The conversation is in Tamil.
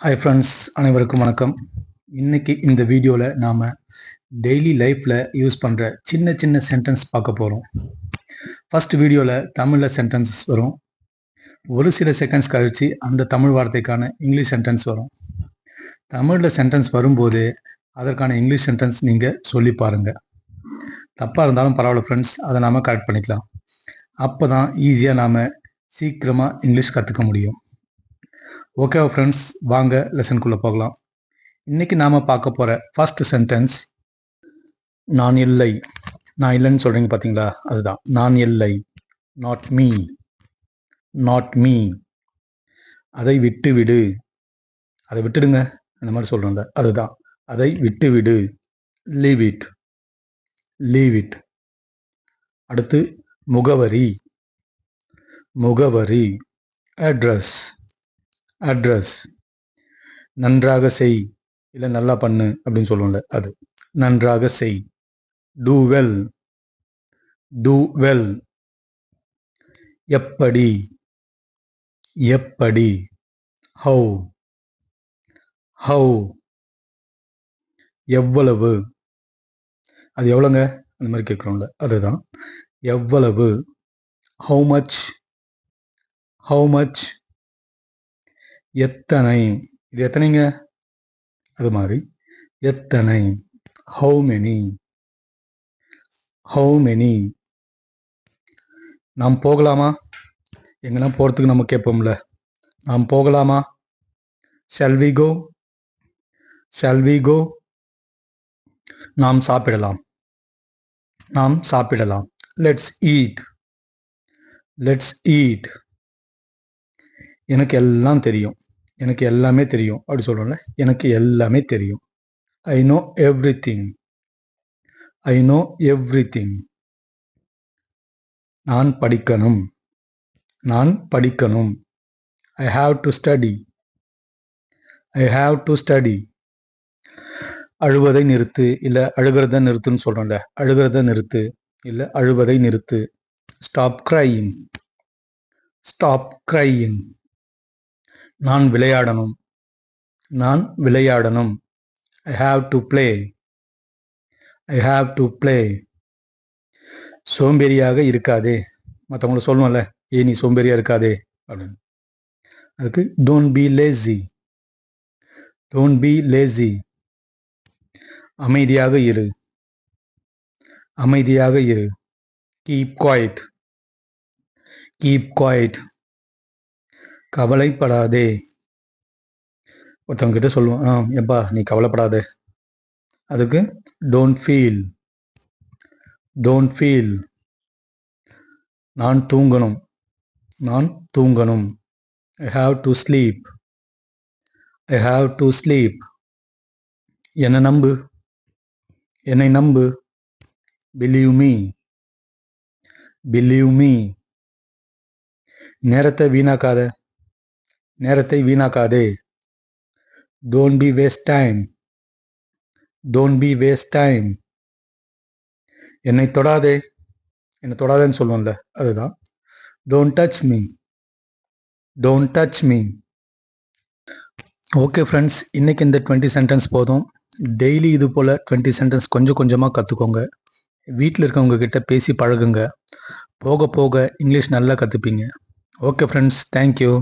ஹாய் ஃப்ரெண்ட்ஸ், அனைவருக்கும் வணக்கம். இன்னைக்கு இந்த வீடியோவில் நாம் டெய்லி லைஃப்பில் யூஸ் பண்ணுற சின்ன சின்ன சென்டென்ஸ் பார்க்க போகிறோம். ஃபர்ஸ்ட் வீடியோவில் தமிழில் சென்டென்சஸ் வரும். ஒரு சில செகண்ட்ஸ் கழித்து அந்த தமிழ் வார்த்தைக்கான இங்கிலீஷ் சென்டென்ஸ் வரும். தமிழில் சென்டென்ஸ் வரும்போது அதற்கான இங்கிலீஷ் சென்டென்ஸ் நீங்கள் சொல்லி பாருங்கள். தப்பாக இருந்தாலும் பரவாயில்ல ஃப்ரெண்ட்ஸ், அதை நாம் கரெக்ட் பண்ணிக்கலாம். அப்போ தான் ஈஸியாக நாம் சீக்கிரமாக இங்கிலீஷ் கற்றுக்க முடியும். ஓகே ஃப்ரெண்ட்ஸ், வாங்க லெசனுக்குள்ளே போகலாம். இன்றைக்கி நாம் பார்க்க போகிற ஃபர்ஸ்ட் சென்டென்ஸ் நான் இல்லை. நான் இல்லைன்னு சொல்கிறீங்க பார்த்தீங்களா, அதுதான் நான் இல்லை. Not me, not me. அதை விட்டு விடு, அதை விட்டுடுங்க, அந்த மாதிரி சொல்கிறோம்ல, அதுதான் அதை விட்டு விடு. Leave it, leave it. அடுத்து முகவரி, முகவரி. Address, address. நன்றாக செய், இல்லை நல்லா பண்ணு அப்படின்னு சொல்லுவோம்ல, அது நன்றாக செய். Do well, do well. எப்படி, எப்படி. How, how. எவ்வளவு, அது எவ்வளோங்க அந்த மாதிரி கேட்குறோம்ல, அதுதான் எவ்வளவு. How much, how much. எத்தனை, இது எத்தனைங்க, அது மாதிரி எத்தனை. How many, how many. நாம் போகலாமா, எங்கன்னா போகிறதுக்கு நம்ம கேட்போம்ல, நாம் போகலாமா. Shall we go, shall we go. நாம் சாப்பிடலாம், நாம் சாப்பிடலாம். Let's eat, let's eat. எனக்கு எல்லாம் தெரியும், எனக்கு எல்லாமே தெரியும் அப்படி சொல்கிறோம்ல, எனக்கு எல்லாமே தெரியும். I know everything, I know everything. நான் படிக்கணும், நான் படிக்கணும். I have to study, I have to study. அழுவதை நிறுத்து, இல்லை அழுகிறத நிறுத்துன்னு சொல்கிறோம்ல, அழுகிறத நிறுத்து, இல்லை அழுவதை நிறுத்து. Stop crying, stop crying. நான் விளையாடணும், நான் விளையாடணும். I have to play, I have to play. சோம்பேறியாக இருக்காதே, மற்றவங்கள சொல்லணும்ல, ஏ நீ சோம்பேறியாக இருக்காதே அப்படின்னு. அதுக்கு don't be lazy, don't be lazy. அமைதியாக இரு, அமைதியாக இரு. Keep quiet, keep quiet. கவலைப்படாதே, ஒருத்தவங்க கிட்ட சொல்லுவோம், எப்பா நீ கவலைப்படாதே. அதுக்கு டோன்ட் ஃபீல், டோன்ட் ஃபீல். நான் தூங்கணும், நான் தூங்கணும். I have to sleep, I have to sleep. என்னை நம்பு, என்னை நம்பு. Believe me, believe me. நேரத்தை வீணாக்காத, நேரத்தை வீணாக்காதே. Don't be waste time, don't be waste time. என்னை தொடாதே, என்னை தொடாதேன்னு சொல்லுவோம்ல, அதுதான் don't touch me, don't touch me. Okay friends, இன்றைக்கி இந்த 20 சென்டென்ஸ் போதும். டெய்லி இது போல் 20 சென்டென்ஸ் கொஞ்சம் கொஞ்சமாக கற்றுக்கோங்க. வீட்டில் இருக்கவங்க கிட்ட பேசி பழகுங்க. போக போக இங்கிலீஷ் நல்லா கற்றுப்பீங்க. Okay friends, thank you.